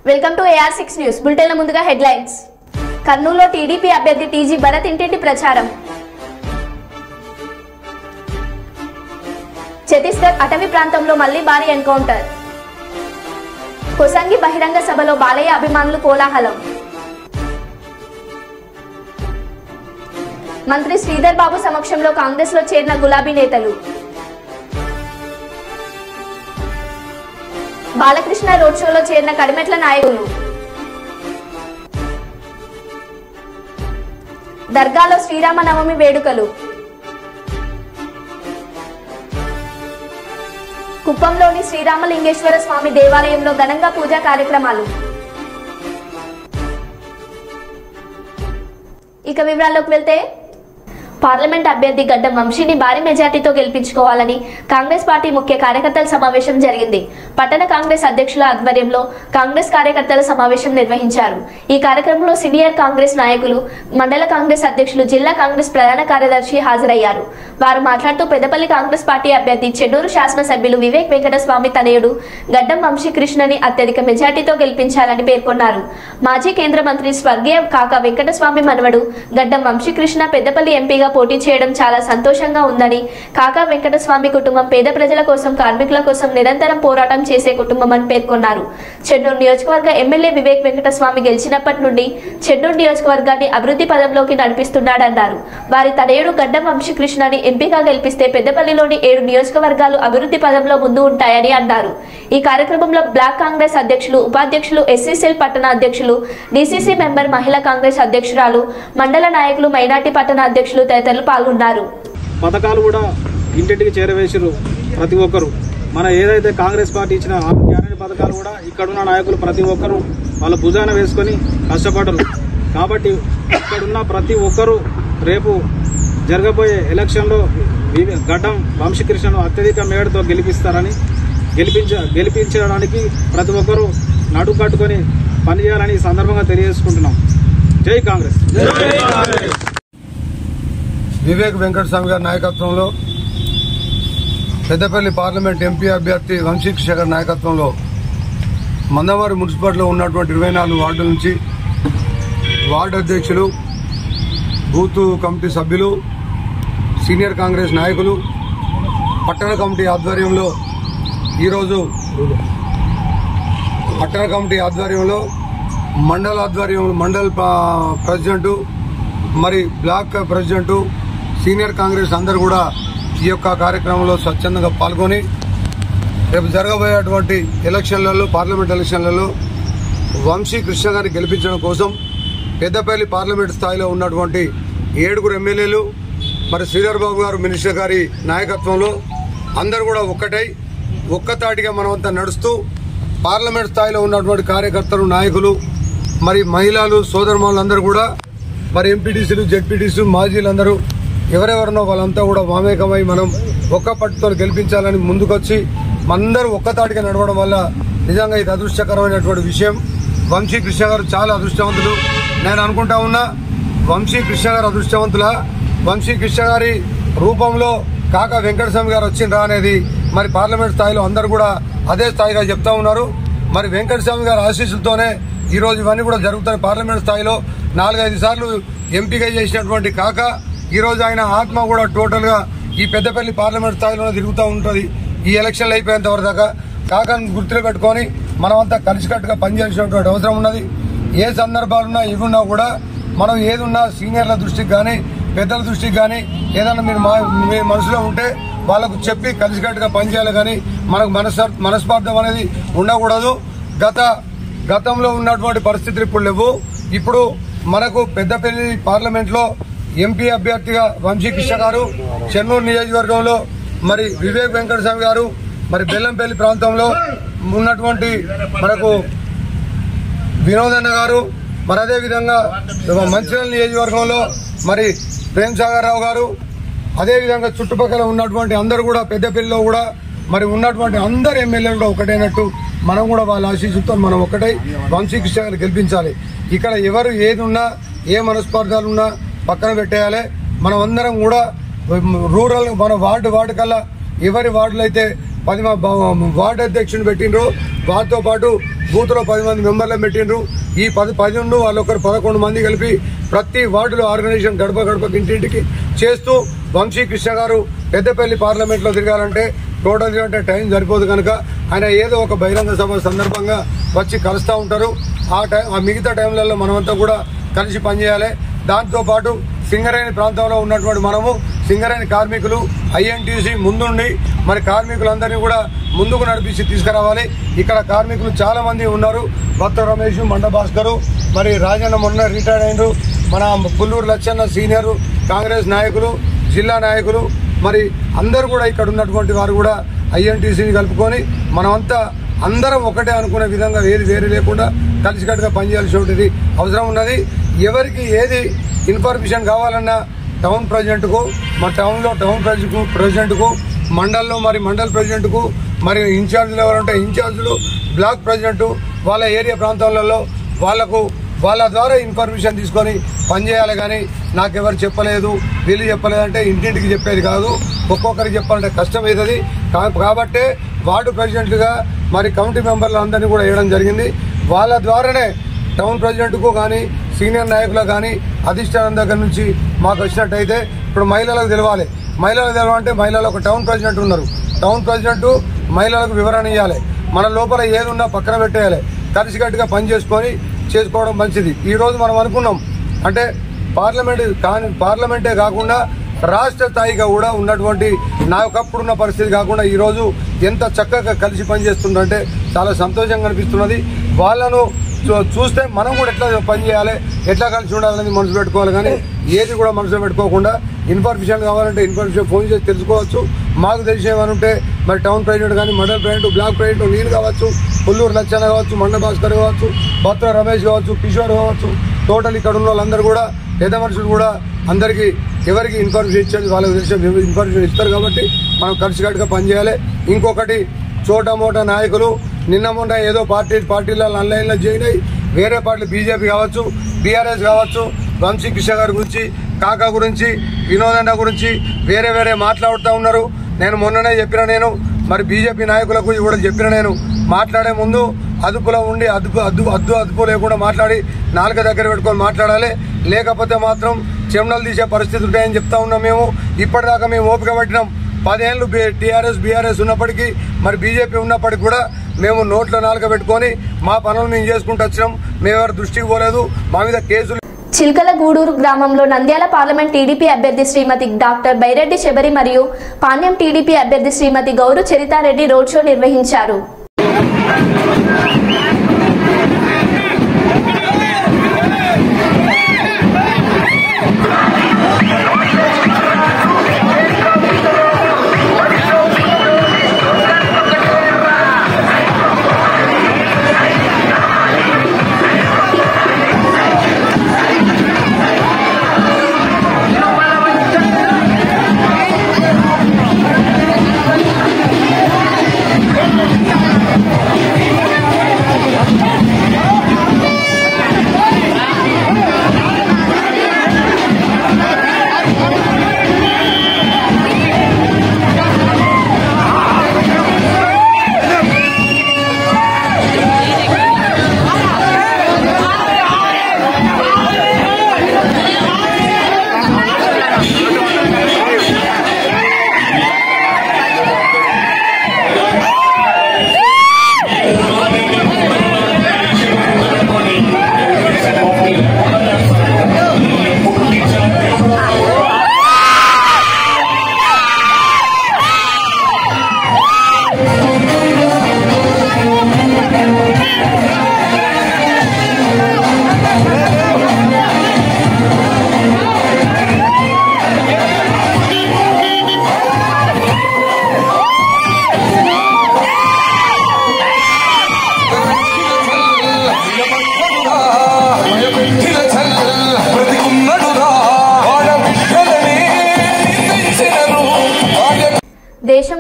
Welcome to AR6 news బులెటిన్ల ముందుగా headlines. కర్నూలులో TDP అభ్యర్థి టీజీ భరత్ ఇంటింటి ప్రచారం. ఛత్తీస్గఢ్ అటవీ ప్రాంతంలో మళ్లీ భారీ ఎన్కౌంటర్. కొసంగి బహిరంగ సభలో బాలయ్య అభిమానులు కోలాహలం. మంత్రి శ్రీధర్ బాబు సమక్షంలో కాంగ్రెస్ లో చేరిన గులాబీ నేతలు. బాలకృష్ణ రోడ్ షోలో చేరిన కడిమెట్ల నాయకులు. దర్గాలో శ్రీరామనవమి వేడుకలు. కుప్పంలోని శ్రీరామలింగేశ్వర స్వామి దేవాలయంలో ఘనంగా పూజా కార్యక్రమాలు. ఇక వివరాల్లోకి వెళ్తే, పార్లమెంట్ అభ్యర్థి గడ్డం వంశీని భారీ మెజార్టీతో గెలిపించుకోవాలని కాంగ్రెస్ పార్టీ ముఖ్య కార్యకర్తల సమావేశం జరిగింది. పట్టణ కాంగ్రెస్ అధ్యక్షుల ఆధ్వర్యంలో కాంగ్రెస్ కార్యకర్తల సమావేశం నిర్వహించారు. ఈ కార్యక్రమంలో సీనియర్ కాంగ్రెస్ నాయకులు, మండల కాంగ్రెస్ అధ్యక్షులు, జిల్లా కాంగ్రెస్ ప్రధాన కార్యదర్శి హాజరయ్యారు. వారు మాట్లాడుతూ పెద్దపల్లి కాంగ్రెస్ పార్టీ అభ్యర్థి చెన్నూరు శాసనసభ్యులు వివేక్ వెంకటస్వామి తనయుడు గడ్డం వంశీకృష్ణని అత్యధిక మెజార్టీతో గెలిపించాలని పేర్కొన్నారు. మాజీ కేంద్ర మంత్రి స్వర్గీయ కాకా వెంకటస్వామి మనవడు గడ్డం వంశీకృష్ణ పెద్దపల్లి ఎంపీగా పోటీ చేయడం చాలా సంతోషంగా ఉందని, కాకా వెంకటస్వామి కుటుంబం పేద ప్రజల కోసం, కార్మికుల కోసం నిరంతరం పోరాటం చేసే కుటుంబం అని పేర్కొన్నారు. చెన్నూరు నియోజకవర్గ ఎమ్మెల్యే వివేక్ వెంకటస్వామి గెలిచినప్పటి నుండి చెన్నూరు నియోజకవర్గాన్ని అభివృద్ధి పదంలోకి నడిపిస్తున్నాడన్నారు. వారి తనయుడు గడ్డం వంశీకృష్ణని ఎంపీగా గెలిపిస్తే పెద్దపల్లిలోని 7 నియోజకవర్గాలు అభివృద్ధి పదంలో ముందు ఉంటాయని అన్నారు. ఈ కార్యక్రమంలో బ్లాక్ కాంగ్రెస్ అధ్యక్షులు, ఉపాధ్యక్షులు, ఎస్సీసెల్ పట్టణ అధ్యక్షులు, డీసీసీ మెంబర్, మహిళా కాంగ్రెస్ అధ్యక్షురాలు, మండల నాయకులు, మైనార్టీ పట్టణ అధ్యక్షులు తదితరులు పాల్గొన్నారు. పథకాలు కూడా ఇంటింటికి చేరవేసారు. ప్రతి ఒక్కరు మన ఏదైతే కాంగ్రెస్ పార్టీ ఇచ్చిన గ్యారెంటీ పథకాలు కూడా ఇక్కడున్న నాయకులు ప్రతి ఒక్కరు వాళ్ళ భుజాన వేసుకొని కష్టపడరు. కాబట్టి ఇక్కడున్న ప్రతి ఒక్కరూ రేపు జరగబోయే ఎలక్షన్లో గడ్డం వంశీకృష్ణను అత్యధిక మేడతో గెలిపించడానికి ప్రతి ఒక్కరూ నడుం కట్టుకొని పనిచేయాలని ఈ సందర్భంగా తెలియజేసుకుంటున్నాం. జై కాంగ్రెస్. వివేక్ వెంకటస్వామి గారి నాయకత్వంలో పెద్దపల్లి పార్లమెంట్ ఎంపీ అభ్యర్థి వంశీకృష్ణ గారి నాయకత్వంలో మందవారి మున్సిపాలిటీలో ఉన్నటువంటి 24 వార్డుల నుంచి వార్డు అధ్యక్షులు, బూత్ కమిటీ సభ్యులు, సీనియర్ కాంగ్రెస్ నాయకులు, పట్టణ కమిటీ ఆధ్వర్యంలో ఈరోజు పట్టణ కమిటీ ఆధ్వర్యంలో మండల ప్రెసిడెంటు, మరి బ్లాక్ ప్రెసిడెంటు, సీనియర్ కాంగ్రెస్ అందరూ కూడా ఈ యొక్క కార్యక్రమంలో స్వచ్ఛందంగా పాల్గొని రేపు జరగబోయేటువంటి ఎలక్షన్లలో, పార్లమెంట్ ఎలక్షన్లలో వంశీకృష్ణ గారిని గెలిపించడం కోసం పెద్దపల్లి పార్లమెంట్ స్థాయిలో ఉన్నటువంటి 7 ఎమ్మెల్యేలు, మరి శ్రీధర్ బాబు గారు మినిస్టర్ గారి నాయకత్వంలో అందరూ కూడా ఒక్కతాటిగా మనమంతా నడుస్తూ పార్లమెంట్ స్థాయిలో ఉన్నటువంటి కార్యకర్తలు, నాయకులు, మరి మహిళలు, సోదరుమానులందరూ కూడా, మరి ఎంపీటీసీలు, జెడ్పీటీసీలు, మాజీలందరూ ఎవరెవరినో వాళ్ళంతా కూడా మామేకమై మనం ఒక్క పట్టుతో గెలిపించాలని ముందుకొచ్చి మనందరూ ఒక్కతాటిగా నడవడం వల్ల నిజంగా ఇది అదృష్టకరమైనటువంటి విషయం. వంశీకృష్ణ గారు చాలా అదృష్టవంతులు. నేను అనుకుంటా ఉన్నా, వంశీకృష్ణ గారు అదృష్టవంతుల. వంశీకృష్ణ గారి రూపంలో కాకా వెంకటస్వామి గారు వచ్చిండ్రా అనేది మరి పార్లమెంట్ స్థాయిలో అందరూ కూడా అదే స్థాయిగా చెప్తా ఉన్నారు. మరి వెంకటస్వామి గారి ఆశీస్సులతోనే ఈరోజు ఇవన్నీ కూడా జరుగుతాయి. పార్లమెంట్ స్థాయిలో 4-5 సార్లు ఎంపీగా చేసినటువంటి కాకా ఈరోజు ఆయన ఆత్మ కూడా టోటల్ గా ఈ పెద్దపల్లి పార్లమెంట్ స్థాయిలో తిరుగుతూ ఉంటుంది. ఈ ఎలక్షన్లు అయిపోయేంత వరకు దాకా కాకాను గుర్తులో పెట్టుకొని మనమంతా కలిసికట్టుగా పనిచేయాల్సినటువంటి అవసరం ఉన్నది. ఏ సందర్భాలున్నా ఇవున్నా కూడా మనం ఏదున్నా సీనియర్ల దృష్టికి కానీ, పెద్దల దృష్టికి కానీ ఏదైనా మీ మనసులో ఉంటే వాళ్ళకు చెప్పి కలిసికట్టుగా పనిచేయాలి. కానీ మనకు మనస్పార్థం అనేది ఉండకూడదు. గతంలో ఉన్నటువంటి పరిస్థితులు ఇప్పుడు లేవు. ఇప్పుడు మనకు పెద్దపల్లి పార్లమెంట్ లో ఎంపీ అభ్యర్థిగా వంశీకృష్ణ గారు, చెన్నూరు నియోజకవర్గంలో మరి వివేక్ వెంకటస్వామి గారు, మరి బెల్లంపల్లి ప్రాంతంలో ఉన్నటువంటి మనకు వినోదన్న గారు, మరి అదేవిధంగా మంచిర్యాల నియోజకవర్గంలో మరి ప్రేమ్ సాగర్ రావు గారు, అదేవిధంగా చుట్టుపక్కల ఉన్నటువంటి అందరూ కూడా పెద్దపల్లిలో కూడా మరి ఉన్నటువంటి అందరు ఎమ్మెల్యేలు కూడా ఒకటైనట్టు మనం కూడా వాళ్ళ ఆశీస్సుతో మనం ఒకటై వంశీకృష్ణ గారిని గెలిపించాలి. ఇక్కడ ఎవరు ఏది ఉన్నా, ఏ మనస్పార్థాలు ఉన్నా పక్కన పెట్టేయాలి. మనం అందరం కూడా రూరల్ మన వార్డు కల్లా ఎవరి వార్డులు అయితే వార్డు అధ్యక్షుని పెట్టిండ్రు. వారితో పాటు బూత్ లో 10 మంది మెంబర్లను పెట్టిండ్రు. ఈ 10 వాళ్ళు ఒకరు 11 మంది కలిపి ప్రతి వార్డులో ఆర్గనైజేషన్ గడప గడపకి ఇంటింటికి చేస్తూ వంశీ కృష్ణ గారు పెద్దపల్లి పార్లమెంట్ లో తిరగాలంటే టోటల్ అంటే టైం సరిపోదు కనుక ఆయన ఏదో ఒక బహిరంగ సభ సందర్భంగా వచ్చి కలుస్తూ ఉంటారు. ఆ మిగతా టైంలలో మనమంతా కూడా కలిసి పనిచేయాలి. దాంతో పాటు సింగరేణి ప్రాంతంలో ఉన్నటువంటి మనము సింగరేణి కార్మికులు ఐఎన్టీసీ ముందుండి మరి కార్మికులందరినీ కూడా ముందుకు నడిపించి తీసుకురావాలి. ఇక్కడ కార్మికులు చాలా మంది ఉన్నారు. భక్త రమేష్, మండ భాస్కర్, మరి రాజన్న మొన్న రిటైర్డ్ అయినరు, మన పుల్లూరు లచ్చన్న సీనియర్ కాంగ్రెస్ నాయకులు, జిల్లా నాయకులు, మరి అందరూ కూడా ఇక్కడ ఉన్నటువంటి వారు కూడా ఐఎన్టీసీని కలుపుకొని మనమంతా అందరం ఒకటే అనుకునే విధంగా ఏది వేరు లేకుండా కలిసికట్టుగా పనిచేయాల్సి అవసరం ఉన్నది. ఎవరికి ఏది ఇన్ఫర్మేషన్ కావాలన్నా టౌన్ ప్రెసిడెంట్కు, మా టౌన్లో టౌన్ ప్రెసిడెంట్కు, మండల్లో మరి మండల్ ప్రెసిడెంట్కు, మరి ఇన్ఛార్జీలు ఎవరంటే ఇన్ఛార్జీలు, బ్లాక్ ప్రెసిడెంట్ వాళ్ళ ఏరియా ప్రాంతాలలో వాళ్ళ ద్వారా ఇన్ఫర్మేషన్ తీసుకొని పనిచేయాలి. కానీ నాకెవరు చెప్పలేదు, వీళ్ళు చెప్పలేదంటే ఇంటింటికి చెప్పేది కాదు. ఒక్కొక్కరికి చెప్పాలంటే కష్టమవుతుంది. కాబట్టే వార్డు ప్రెసిడెంట్గా మరి కమిటీ మెంబర్లు అందరినీ కూడా వేయడం జరిగింది. వాళ్ళ ద్వారానే టౌన్ ప్రెసిడెంట్కు కానీ సీనియర్ నాయకులకు కానీ అధిష్టానం దగ్గర నుంచి మాకు వచ్చినట్టయితే ఇప్పుడు మహిళలకు తెలవాలి. తెలవాలంటే మహిళలు ఒక టౌన్ ప్రెసిడెంట్ ఉన్నారు. టౌన్ ప్రెసిడెంట్ మహిళలకు వివరణ ఇవ్వాలి. మన లోపల ఏది ఉన్నా పక్కన పెట్టేయాలి. కలిసికట్టుగా పని చేసుకోవడం మంచిది. ఈ రోజు మనం అనుకున్నాం అంటే పార్లమెంటే కాకుండా రాష్ట్ర స్థాయిగా కూడా ఉన్నటువంటి నాకప్పుడున్న పరిస్థితి కాకుండా ఈ రోజు ఎంత చక్కగా కలిసి పనిచేస్తుందంటే చాలా సంతోషంగా అనిపిస్తున్నది. వాళ్ళను చూస్తే మనం కూడా ఎట్లా పనిచేయాలి, ఎట్లా కలిసి ఉండాలనేది మనసు పెట్టుకోవాలి. కానీ ఏది కూడా మనసులో పెట్టుకోకుండా ఇన్ఫర్మేషన్ కావాలంటే ఇన్ఫర్మేషన్ ఫోన్ చేసి తెలుసుకోవచ్చు. మాకు తెలిసేమనుంటే మరి టౌన్ ప్రెసిడెంట్ కానీ మండల్ ప్రెసిడెంట్, బ్లాక్ ప్రెసిడెంట్ నేను కావచ్చు, పుల్లూరు లచ్చన్న కావచ్చు, మండ భాస్కర్ కావచ్చు, భక్త రమేష్ కావచ్చు, కిషోర్ కావచ్చు, టోటల్ ఇక్కడ ఉన్న వాళ్ళందరూ కూడా పెద్ద మనుషులు కూడా అందరికీ ఎవరికి ఇన్ఫర్మేషన్ ఇచ్చేది వాళ్ళకి తెలిసే ఇన్ఫర్మేషన్ ఇస్తారు. కాబట్టి మనం కలిసికట్టుగా పనిచేయాలి. ఇంకొకటి చోటా మోటా నాయకులు నిన్న మొన్న ఏదో పార్టీలలో ఆన్లైన్లో జాయిన్ అయ్యి వేరే పార్టీలు బీజేపీ కావచ్చు, బీఆర్ఎస్ కావచ్చు, వంశీ కృష్ణ గారి గురించి, కాకా గురించి, వినోదన్న గురించి వేరే మాట్లాడుతూ ఉన్నారు. నేను మొన్ననే చెప్పిన మరి బీజేపీ నాయకులకు కూడా చెప్పిన మాట్లాడే ముందు అదుపులో ఉండి అదుపు లేకుండా మాట్లాడి నాలుక దగ్గర పెట్టుకొని మాట్లాడాలి. లేకపోతే మాత్రం చెమటలు తీసే పరిస్థితి ఉంటాయని చెప్తా ఉన్నాం. మేము ఇప్పటిదాకా మేము ఓపిక పట్టినాం. 10 ఏళ్ళు టీఆర్ఎస్ బీఆర్ఎస్ ఉన్నప్పటికీ మరి బీజేపీ ఉన్నప్పటికీ కూడా మేము నోట్లో నాలుక పెట్టుకొని మా పనులు మేము చేసుకుంటూ వచ్చినాం. మేమెవరు దృష్టికి పోలేదు. మా మీద కేసులు. చిల్కలగూడూరు గ్రామంలో నంద్యాల పార్లమెంట్ టీడీపీ అభ్యర్థి శ్రీమతి డాక్టర్ బైరెడ్డి శబరి మరియు పాణ్యం టీడీపీ అభ్యర్థి శ్రీమతి గౌరు చరితారెడ్డి రోడ్ షో నిర్వహించారు. Yeah.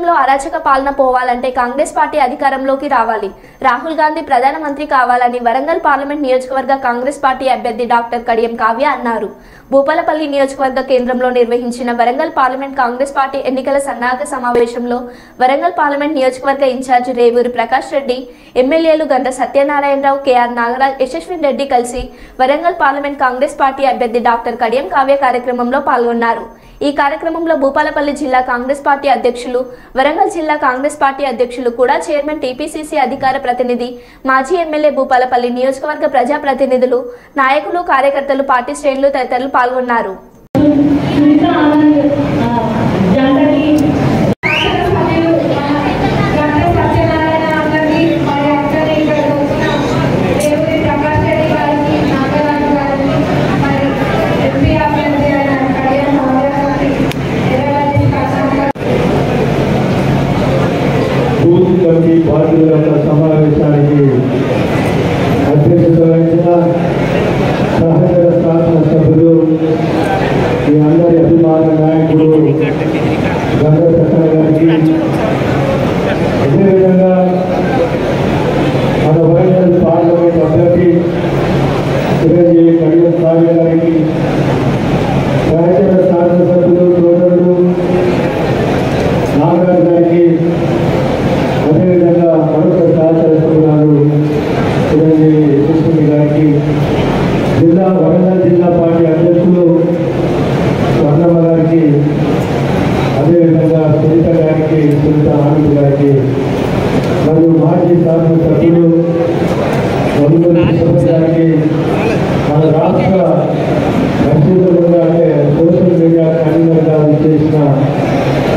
దేశంలో అరాచక పాలన పోవాలంటే కాంగ్రెస్ పార్టీ అధికారంలోకి రావాలి, రాహుల్ గాంధీ ప్రధానమంత్రి కావాలని వరంగల్ పార్లమెంట్ నియోజకవర్గ కాంగ్రెస్ పార్టీ అభ్యర్థి డాక్టర్ కడియం కావ్య అన్నారు. భూపాలపల్లి నియోజకవర్గ కేంద్రంలో నిర్వహించిన వరంగల్ పార్లమెంట్ కాంగ్రెస్ పార్టీ ఎన్నికల సన్నాహక సమావేశంలో వరంగల్ పార్లమెంట్ నియోజకవర్గ ఇన్ఛార్జి రేవూరి ప్రకాష్ రెడ్డి, ఎమ్మెల్యేలు గంట సత్యనారాయణరావు, కేఆర్ నాగరాజ్, యశస్విన్ రెడ్డి కలిసి వరంగల్ పార్లమెంట్ కాంగ్రెస్ పార్టీ అభ్యర్థి డాక్టర్ కడియం కావ్య కార్యక్రమంలో పాల్గొన్నారు. ఈ కార్యక్రమంలో భూపాలపల్లి జిల్లా కాంగ్రెస్ పార్టీ అధ్యక్షులు, వరంగల్ జిల్లా కాంగ్రెస్ పార్టీ అధ్యక్షులు కూడా చైర్మన్, టీపీసీసీ అధికార ప్రతినిధి, మాజీ ఎమ్మెల్యే, భూపాలపల్లి నియోజకవర్గ ప్రజా ప్రతినిధులు, నాయకులు, కార్యకర్తలు, పార్టీ శ్రేణులు తదితరులు పాల్గొన్నారు. సమావేశానికి అధ్యక్షత వహించిన సహచర శాసన సభ్యులు, మీ అందరి అభిమాన నాయకుడు గంగ సత్యనారాయణ గారికి, అదేవిధంగా మన వరంగల్ పార్లమెంట్ అభ్యర్థి చిరంజీవి కడియం కావ్య గారికి, సహచర శాసన సభ్యులు సోదరుడు నాగరాజు గారికి, అదేవిధంగా మరొక సహచర సభ్యురాలు చిరంజీవి యశస్విని గారికి, వరంగల్ జిల్లా పార్టీ అధ్యక్షులు స్వర్ణమ్మ గారికి, అదేవిధంగా సునీత గారికి, సునీత ఆనంద్ గారికి, మరియు మాజీ శాసన సభ్యులు గారికి, మన రాష్ట్ర రచయితలుగా అంటే సోషల్ మీడియా కన్వీనర్గా చేసిన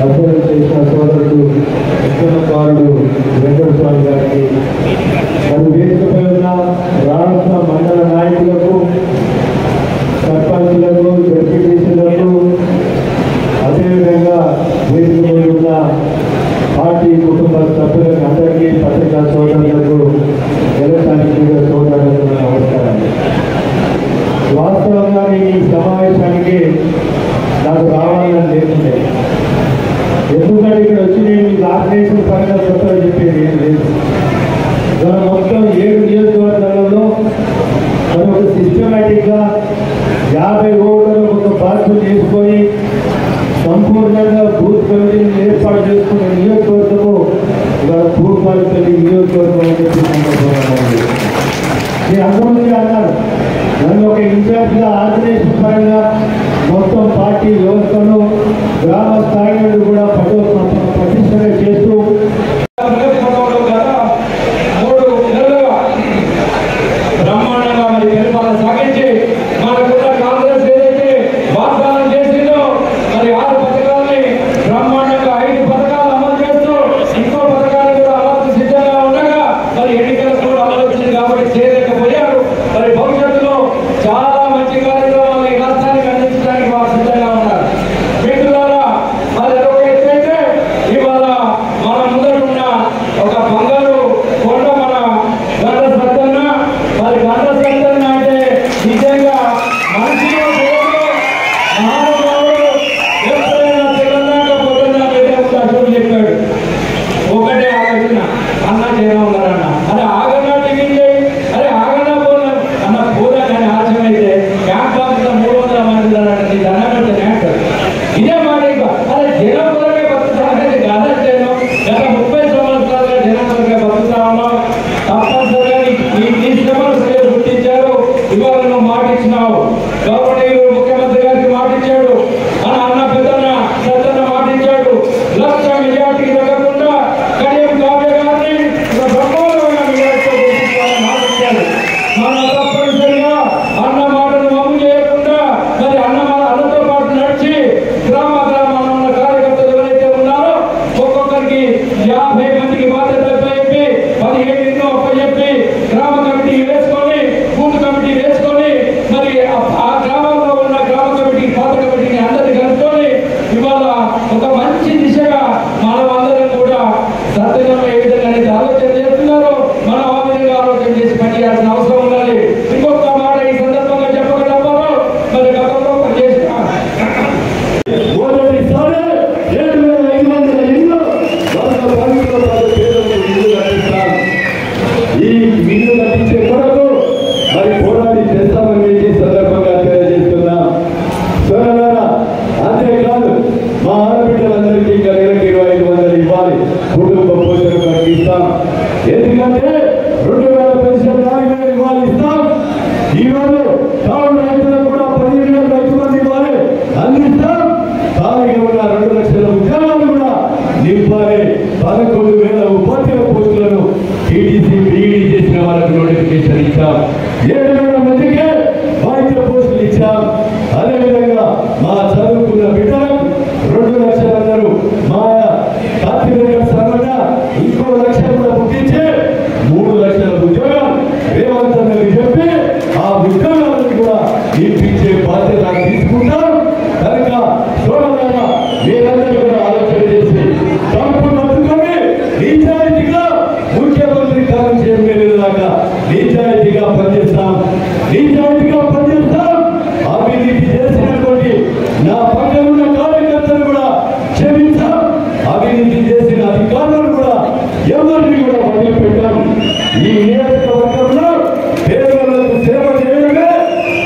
అధ్యయనం చేసిన సోదరుడు ఉద్యమకారుడు వెంకటస్వామి గారికి, మరియు వేదికపై ఉన్న రాష్ట్ర మండల నాయకులకు, సర్పంచులకు, జడ్పీటీసీలకు, అదేవిధంగా వేదికపై ఉన్న పార్టీ కుటుంబ సభ్యులకు అందరికీ, పత్రికా సోదరులకు, ఎలక్ట్రానిక్ మీడియా సోదరులకు నమస్కారం. వాస్తవంగా ఈ సమావేశానికి నాకు రావాలని లేకుండే, ఎందుకంటే ఇక్కడ వచ్చి నేను ఆర్గనైజేషన్ పరంగా చెప్పాలని చెప్పేది ఏం లేదు. మనం మొత్తం 7 నియోజకవర్గాలలో మనం ఒక సిస్టమేటిక్గా 50 ఓట్లను ఒక బాధ్యత చేసుకొని సంపూర్ణంగా బూత్ కమిటీని ఏర్పాటు చేసుకున్న నియోజకవర్గము ఇవాళ భూపాలపల్లి నియోజకవర్గం అని చెప్పి నేను అందరూ అన్నారు. నన్ను ఒక ఇన్ఛార్జ్గా ఆర్గనైజేషన్ పరంగా మొత్తం పార్టీ వ్యవస్థను గ్రామ స్థాయి నుండి కూడా పటిష్టంగా చేస్తూ బ్రహ్మాండంగా మరి పరిపాలన సాగించి మనకున్న కాంగ్రెస్ ఏదైతే వాగ్దానం చేసిందో మరి 6 పథకాలని బ్రహ్మాండంగా 5 పథకాలు అమలు చేస్తూ ఇంకో పథకాలు కూడా అమలు సిద్ధంగా ఉండగా మరి ఎన్నికలకు కూడా అమలు వచ్చింది కాబట్టి చేయలేకపోయారు. మరి భవిష్యత్తులో చాలా మంచి కార్యక్రమాలు ఈ రాష్ట్రానికి అందించడానికి వారు సిద్ధంగా ఉన్నారు. మిత్రులారా, మరి ఒక ఎత్తైతే ఇవాళ మన ముందరున్న ఒక బంగారు కొండ మన గంట సత్తన్న. మరి గంట సత్తన్న అంటే నిజంగా మనిషిలో మహానుభావుడు. ఎప్పుడైనా తెలంగాణ పొద్దున్న అశోక్ చెప్పాడు, ఒకటే ఆలోచన, అన్న చేరా ఉన్నారన్న, అరే ఆగన్నా టిఫిన్ చేయి, అరే ఆగన్నా పోనా అన్న పోదా. కానీ ఆలస్యం అయితే క్యాంప్ ఆఫీస్లో 300 మంది నీ దండం పెడితే ఇదే మాట. అరే జనం కొరకే బతుకుతా అనేది కాదా జనం. గత 30 సంవత్సరాలుగా జనం కొరకే బతుకుతా ఉన్నాం. తప్పనిసరిగా నీ శ్రమను గుర్తించారు. ఇవాళ నువ్వు మాట ఇచ్చినావు, గవర్నర్ ముఖ్యమంత్రి గారికి మాట ఇచ్చాడు, మన అన్న పెద్దన్న సత్తన్న మాట ఇచ్చాడు. 1,00,000 మెజార్టీకి తగ్గకుండా కడియం కావ్య గారిని బ్రహ్మాండమైన మెజార్టీతో గెలిపించాలని మాట ఇచ్చాడు. మనం తప్పనిసరిగా అన్న మాటను అమలు చేయకుండా మరి అన్నతో పాటు నడిచి గ్రామాల్లో ఉన్న కార్యకర్తలు ఎవరైతే ఉన్నారో ఒక్కొక్కరికి 50 మందికి బాధ్యత చెప్పి 17 ఎన్నో అప్పచెప్పి గ్రామ కమిటీ వేసుకొని, బూత్ కమిటీ వేసుకొని, మరి ఆ గ్రామంలో ఉన్న గ్రామ కమిటీ, పాత కమిటీని అందరినీ కలుపుకొని ఇవాళ ఒక మంచి దిశగా మనం అందరం కూడా సత్యంగా ఏ విధంగా అనేది ఆలోచన చేస్తున్నారో మనం ఆ విధంగా ఆలోచన చేసి పనిచేయాల్సిన అవసరం ఉండాలి. ఇంకొక మాట ఈ సందర్భంగా చెప్పగలరు. మరి గతంలో చేసిన 7,500 ఇల్లు నోటిఫికేషన్ ఇచ్చాం. 7,000 మందికి వైద్య పోస్టులు ఇచ్చాం. అదేవిధంగా మా చదువుకున్న బిడ్డలకు 2 లక్షలు అన్నారు. మా కార్తీక సర్వగా ఇంకో 1 లక్ష కూడా పుట్టించి 3 లక్షల ఉద్యోగం రేవంత్ రెడ్డి చెప్పి ఆ ఉద్యోగాలను కూడా ఇప్పించే బాధ్యత తీసుకుంటాం. కనుక సోదరులారా, మీరందరూ కూడా ఆలోచన చేసి తప్పు పట్టుకొని నిజాయితీగా ముఖ్యమంత్రి కార్యక్రమం దాకా నిజాయితీగా పనిచేస్తాం. అవినీతి చేసినటువంటి నా పక్కన ఉన్న కార్యకర్తలు కూడా క్షమించాం. అవినీతి చేసిన అధికారులను కూడా ఎవరిని కూడా వదిలిపెట్టాం. ఈ నియోజకవర్గంలో పేదలకు సేవ చేయడమే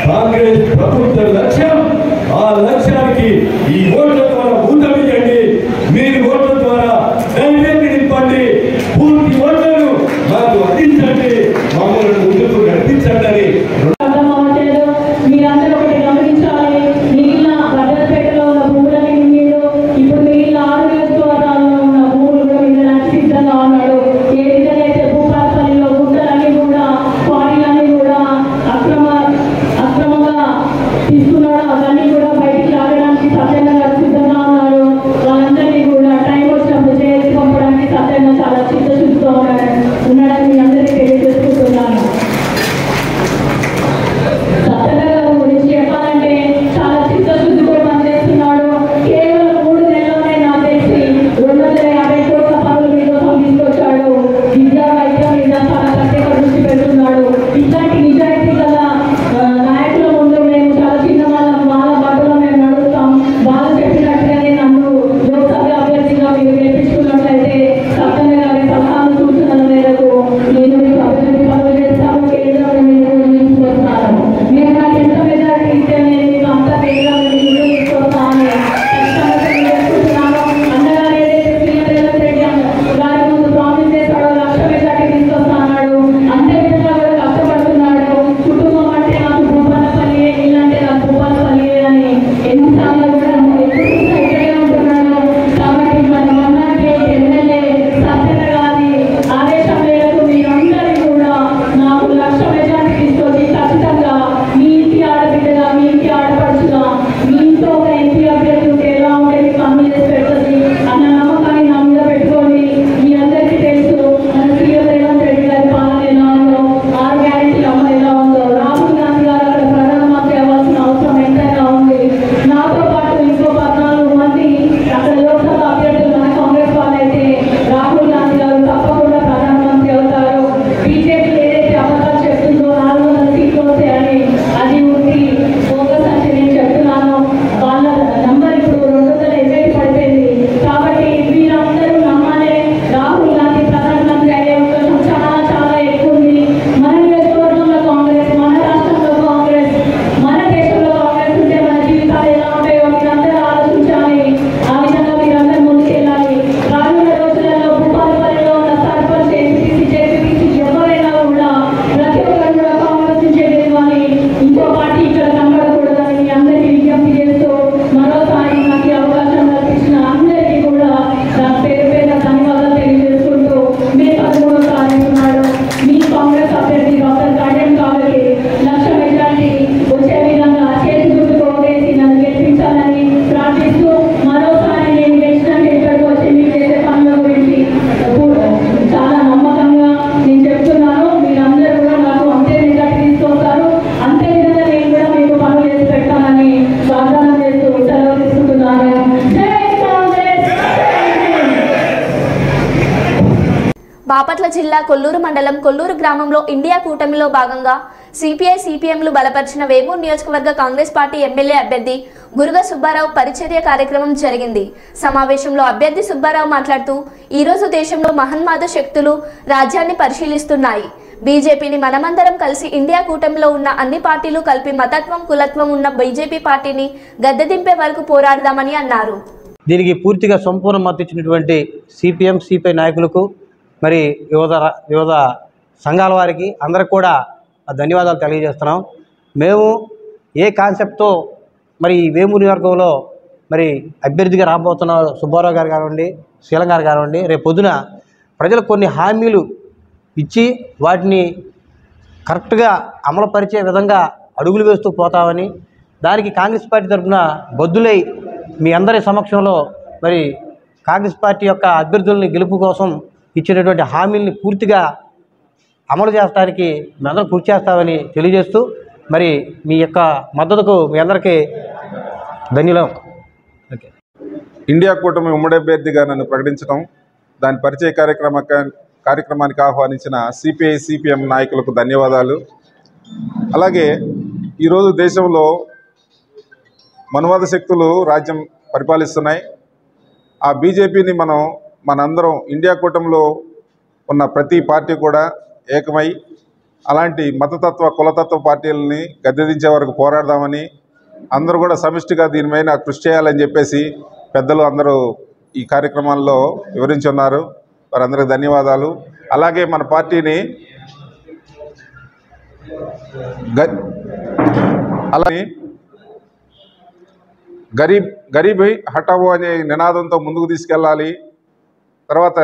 కాంగ్రెస్ ప్రభుత్వ లక్ష్యం. ఆ లక్ష్యానికి ఈ ఓట్ల ద్వారా ఊతమియండి. మీరు ఓట్ల ద్వారా ధైర్యాన్ని నింపండి. పూర్తి ఓట్లను మాకు అందించండి. మమ్మల్ని ముందుకు నడిపించండి అని మీరందరూ ఒకటి గమనించాలి. మిగిలిన భద్రపేటలో ఉన్న భూములని మీరు ఇప్పుడు మిగిలిన 6 నియోజకవర్గాల్లో ఉన్న భూములు కూడా మీరు సిద్ధంగా ఉన్నాడు. ఏ విధంగా అయితే భూపాలపల్లిలో గుంటలన్నీ కూడా క్వారీలన్నీ కూడా అక్రమంగా తీసుకున్నాడో అవన్నీ కూడా బయటికి రావడానికి సత్యంగా సిద్ధంగా ఉన్నారు. వాళ్ళందరినీ కూడా టైం వచ్చినప్పుడు చేసి పంపడానికి సత్యంగా చాలా చిత్తశుద్ధితో ఉన్నాడని మీ అందరికీ తెలియజేసుకుంటున్నాను. గురించి చెప్పాలంటే చాలా చిత్తశుద్ధితో పనిచేస్తున్నాడు. కేవలం 3 నెలల్లోనే నాకు తెలిసి 250 కోట్ల పనులు మీకోసం తీసుకొచ్చాడు. విద్యా వైద్యం మీద చాలా ప్రత్యేక దృష్టి పెడుతున్నాడు. ఇట్లాంటి నిజాయితీ గల నాయకుల ముందు మేము చాలా చిన్న వాళ్ళ బట్టలో మేము నడుస్తాం. వాళ్ళు చెప్పినట్టుగానే నన్ను లోక్సభ అభ్యర్థిగా మీరు గెలిపించుకున్నట్లయితే సత్యన్న గారి సలహాలు సూచనల మేరకు నేను మీకు అభివృద్ధి పనులు చేస్తాను. కేంద్రంలో మీరు తీసుకొస్తాను. మీరు నాకు ఎంత మెజారిటీ ఇస్తే నేను మీకు అంత వేగంగా నిధులు తీసుకొస్తాను చేసుకుంటున్నాను. అన్నగారు ఏదైతే సీఎం రేవంత్ రెడ్డి గారి ముందు ప్రామిస్ చేశాడో 1 లక్ష మెజారిటీ తీసుకొస్తా అన్నాడు. అంతే విధంగా కూడా కష్టపడుతున్నాడు. కుటుంబం అంటే నాకు భూపాలపల్లి, ఇల్లు అంటే నాకు భూపాలపల్లి అని ఎన్నిసార్లు కూడా ఇక్కడే ఉంటున్నాడు. కాబట్టి మన మొన్నటి ఎమ్మెల్యే సత్యన్న గారి ఆదేశం మేరకు మీరందరూ కూడా నాకు 1 లక్ష మెజారిటీ తీసుకొచ్చి ఖచ్చితంగా మీ ఇంటి ఆడబిడ్డగా, మీ ఇంటి ఆడపడుచుగా, మీ ఇంట్లో ఒక ఎంపీ అభ్యర్థి ఉంటే ఎలా ఉంటే మీకు అమలు చేసి పెడుతుంది అన్న నమ్మకాన్ని నా మీద పెట్టుకోండి. మీ అందరికీ తెలుసు మన సీఎం రేవంత్ రెడ్డి గారి పాలన ఎలా ఉందో, 6 గ్యారెంటీల అమలు ఎలా ఉందో, రాహుల్ గాంధీ గారు అక్కడ ప్రధానమంత్రి అవ్వాల్సిన అవసరం ఎంతైనా ఉంది. నాతో పాటు ఇంకో 14 మంది అక్కడ లోక్సభ అభ్యర్థులు మన కాంగ్రెస్ వాళ్ళైతే రాహుల్ గాంధీ గారు తప్పకుండా ప్రధానమంత్రి అవుతారు. బీజేపీ ఏదైతే అబద్ధాలు చెప్తుందో 400 సీట్లు వస్తాయని అది ఉంది ఫోకస్ అని నేను చెప్తున్నాను. వాళ్ళ నంబర్ ఇప్పుడు 220 పడిపోయింది. కాబట్టి వీరందరూ నమ్మాలి. రాహుల్ గాంధీ ప్రధానమంత్రి అయ్యే అవకాశం చాలా చాలా ఎక్కువ ఉంది. మన నియోజకవర్గంలో కాంగ్రెస్, మన రాష్ట్రంలో కాంగ్రెస్, మన దేశంలో కాంగ్రెస్ ఉంటే మన జీవితాలు ఎలా ఉంటాయో మీరందరూ ఆలోచించాలి. ఆ విధంగా మీరందరూ ముందుకెళ్ళాలి. రానున్న రోజులలో భూపాలపల్లిలో ఉన్న సర్పంచ్, ఎంపీటీసీ, జెడ్పీటీసీ ఎవరైనా కూడా ప్రతి ఒక్కరు కూడా కాంగ్రెస్ నుంచే గెలవాలి. ఇంకో పార్టీ ఇక్కడ కనబడకూడదని మీ అందరికీ విజ్ఞప్తి చేస్తూ మరోసారి నాకు ఈ అవకాశం కల్పించిన అందరికీ కూడా నా పేరు ధన్యవాదాలు తెలియజేసుకుంటూ మే 13వ తారీఖు నాడు మీ కాంగ్రెస్ అభ్యర్థి డాక్టర్ కళ్యాణ్ కావలి 1 లక్ష మెజారిటీ వచ్చే విధంగా చేతి గుర్తుకు ఓటేసి నన్ను గెలిపించాలని ప్రార్థిస్తూ మరోసారి నేను గెలిచినట్టు ఇక్కడికి వచ్చి మీరు చేసే పనుల గురించి చాలా నమ్మకంగా నేను చెప్తున్నాను. మీరందరూ కూడా నాకు అంతే మెజారిటీ తీసుకొస్తారు. అంతే విధంగా నేను కూడా మీకు పనులు చేసి పెట్టాలని వాగ్దానం చేస్తూ సెలవు తీసుకుంటున్నాను. జై కాంగ్రెస్. బాపట్ల జిల్లా కొల్లూరు మండలం కొల్లూరు గ్రామంలో ఇండియా కూటమిలో భాగంగా సిపిఐ సిపిఎంలు బలపరిచిన వేమూరు నియోజకవర్గ కాంగ్రెస్ పార్టీ ఎమ్మెల్యే అభ్యర్థి గురుగ సుబ్బారావు పరిచర్య కార్యక్రమం జరిగింది. సమావేశంలో అభ్యర్థి సుబ్బారావు మాట్లాడుతూ ఈరోజు దేశంలో మహన్మాద శక్తులు రాజ్యాన్ని పరిశీలిస్తున్నాయి. బీజేపీని మనమందరం కలిసి ఇండియా కూటమిలో ఉన్న అన్ని పార్టీలు కలిపి మతత్వం కులత్వం ఉన్న బీజేపీ పార్టీని గద్దెదింపే వరకు పోరాడదామని అన్నారు. దీనికి పూర్తిగా సంపూర్ణ మద్దతు ఇచ్చినటువంటి సిపిఎం సిపిఐ నాయకులకు మరి వివిధ సంఘాల వారికి అందరికి కూడా ధన్యవాదాలు తెలియజేస్తున్నాం. మేము ఏ కాన్సెప్ట్తో మరి వేమూరు నియోజకవర్గంలో మరి అభ్యర్థిగా రాబోతున్న సుబ్బారావు గారు కానివ్వండి, శీలం గారు కానివ్వండి, రేపు పొద్దున ప్రజలకు కొన్ని హామీలు ఇచ్చి వాటిని కరెక్ట్గా అమలుపరిచే విధంగా అడుగులు వేస్తూ పోతామని, దానికి కాంగ్రెస్ పార్టీ తరఫున బద్దులై మీ అందరి సమక్షంలో మరి కాంగ్రెస్ పార్టీ యొక్క అభ్యర్థుల్ని గెలుపు కోసం ఇచ్చినటువంటి హామీల్ని పూర్తిగా అమలు చేయడానికి మేమందరం కృషి చేస్తామని తెలియజేస్తూ మరి మీ యొక్క మద్దతుకు మీ అందరికీ ధన్యవాదాలు. ఓకే. ఇండియా కూటమి ఉమ్మడి అభ్యర్థిగా నన్ను ప్రకటించడం, దాని పరిచయ కార్యక్రమానికి ఆహ్వానించిన సిపిఐ సిపిఎం నాయకులకు ధన్యవాదాలు. అలాగే ఈరోజు దేశంలో మనువాద శక్తులు రాజ్యం పరిపాలిస్తున్నాయి. ఆ బీజేపీని మనందరం ఇండియా కూటమిలో ఉన్న ప్రతి పార్టీ కూడా ఏకమై అలాంటి మతతత్వ కులతత్వ పార్టీలని గద్దెదించే వరకు పోరాడదామని అందరూ కూడా సమిష్టిగా దీని మీద కృషి చేయాలని చెప్పేసి పెద్దలు అందరూ ఈ కార్యక్రమాల్లో వివరించి ఉన్నారు. వారందరికీ ధన్యవాదాలు. అలాగే మన పార్టీని అలాగే గరీబ్ హటావో అనే నినాదంతో ముందుకు తీసుకెళ్ళాలి. తర్వాత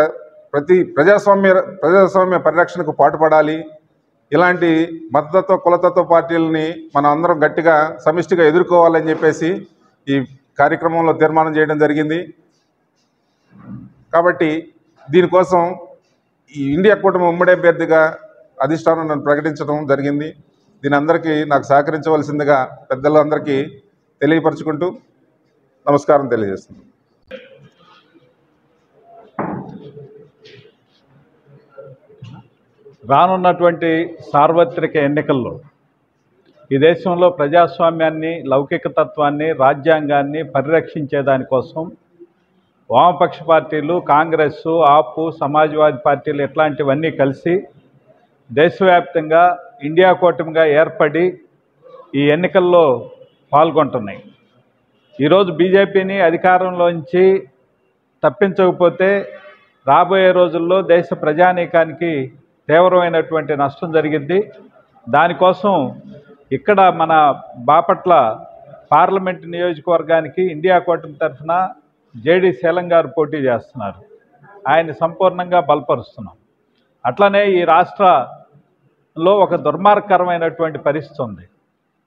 ప్రజాస్వామ్య పరిరక్షణకు పాటుపడాలి. ఇలాంటి మతతత్వ కులతత్వ పార్టీలని మనం అందరం గట్టిగా సమిష్టిగా ఎదుర్కోవాలని చెప్పేసి ఈ కార్యక్రమంలో తీర్మానం చేయడం జరిగింది. కాబట్టి దీనికోసం ఈ ఇండియా కూటమి ఉమ్మడి అభ్యర్థిగా అధిష్టానం నన్ను ప్రకటించడం జరిగింది. దీని అందరికీ నాకు సహకరించవలసిందిగా పెద్దలందరికీ తెలియపరచుకుంటూ నమస్కారం తెలియజేస్తున్నాను. రానున్నటువంటి సార్వత్రిక ఎన్నికల్లో ఈ దేశంలో ప్రజాస్వామ్యాన్ని, లౌకిక తత్వాన్ని, రాజ్యాంగాన్ని పరిరక్షించే దానికోసం వామపక్ష పార్టీలు, కాంగ్రెస్, ఆపు, సమాజ్వాదీ పార్టీలు ఇట్లాంటివన్నీ కలిసి దేశవ్యాప్తంగా ఇండియా కూటమిగా ఏర్పడి ఈ ఎన్నికల్లో పాల్గొంటున్నాయి. ఈరోజు బీజేపీని అధికారంలోంచి తప్పించకపోతే రాబోయే రోజుల్లో దేశ ప్రజానీకానికి తీవ్రమైనటువంటి నష్టం జరిగింది. దానికోసం ఇక్కడ మన బాపట్ల పార్లమెంట్ నియోజకవర్గానికి ఇండియా కూటమి తరఫున జేడీ శీలం గారు పోటీ చేస్తున్నారు. ఆయన్ని సంపూర్ణంగా బలపరుస్తున్నాం. అట్లనే ఈ రాష్ట్రంలో ఒక దుర్మార్గకరమైనటువంటి పరిస్థితి ఉంది.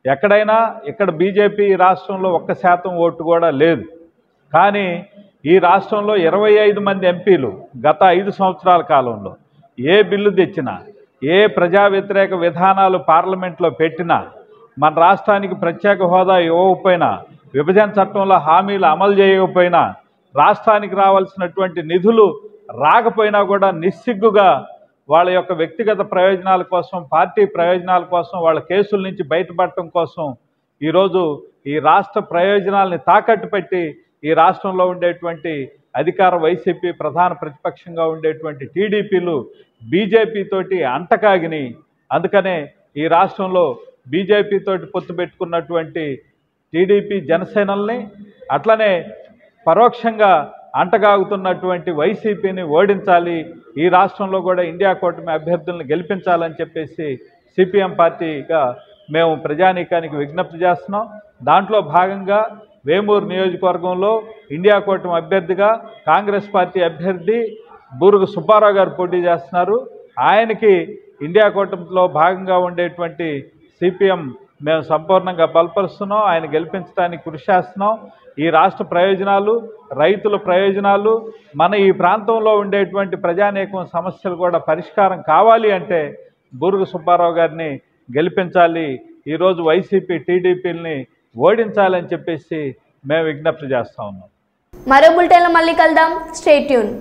ఎక్కడైనా ఇక్కడ బీజేపీ ఈ రాష్ట్రంలో 1% ఓటు కూడా లేదు. కానీ ఈ రాష్ట్రంలో 25 మంది ఎంపీలు గత 5 సంవత్సరాల కాలంలో ఏ బిల్లు తెచ్చినా, ఏ ప్రజా వ్యతిరేక విధానాలు పార్లమెంట్లో పెట్టినా, మన రాష్ట్రానికి ప్రత్యేక హోదా ఇవ్వకపోయినా, విభజన చట్టంలో హామీలు అమలు చేయకపోయినా, రాష్ట్రానికి రావాల్సినటువంటి నిధులు రాకపోయినా కూడా నిస్సిగ్గుగా వాళ్ళ యొక్క వ్యక్తిగత ప్రయోజనాల కోసం, పార్టీ ప్రయోజనాల కోసం, వాళ్ళ కేసుల నుంచి బయటపడటం కోసం ఈరోజు ఈ రాష్ట్ర ప్రయోజనాలని తాకట్టు పెట్టి ఈ రాష్ట్రంలో ఉండేటువంటి అధికార వైసీపీ, ప్రధాన ప్రతిపక్షంగా ఉండేటువంటి టీడీపీలు బీజేపీ తోటి అంటకాగిని. అందుకనే ఈ రాష్ట్రంలో బీజేపీ తోటి పొత్తు పెట్టుకున్నటువంటి టీడీపీ, జనసేనల్ని, అట్లనే పరోక్షంగా అంటగాగుతున్నటువంటి వైసీపీని ఓడించాలి, ఈ రాష్ట్రంలో కూడా ఇండియా కూటమి అభ్యర్థులను గెలిపించాలని చెప్పేసి సిపిఎం పార్టీగా మేము ప్రజానీకానికి విజ్ఞప్తి చేస్తున్నాం. దాంట్లో భాగంగా వేమూరు నియోజకవర్గంలో ఇండియా కూటమి అభ్యర్థిగా కాంగ్రెస్ పార్టీ అభ్యర్థి బూరుగు సుబ్బారావు గారు పోటీ చేస్తున్నారు. ఆయనకి ఇండియా కూటమిలో భాగంగా ఉండేటువంటి సిపిఎం మేము సంపూర్ణంగా బలపరుస్తున్నాం. ఆయన గెలిపించడానికి కృషి చేస్తున్నాం. ఈ రాష్ట్ర ప్రయోజనాలు, రైతుల ప్రయోజనాలు, మన ఈ ప్రాంతంలో ఉండేటువంటి ప్రజానీకం సమస్యలు కూడా పరిష్కారం కావాలి అంటే బూరుగు సుబ్బారావు గారిని గెలిపించాలి. ఈరోజు వైసీపీ, టీడీపీలని ఓడించాలని చెప్పేసి మేము విజ్ఞప్తి చేస్తా ఉన్నాం. మరో బులెటిన్లో మళ్ళీ కలుద్దాం. Stay tune.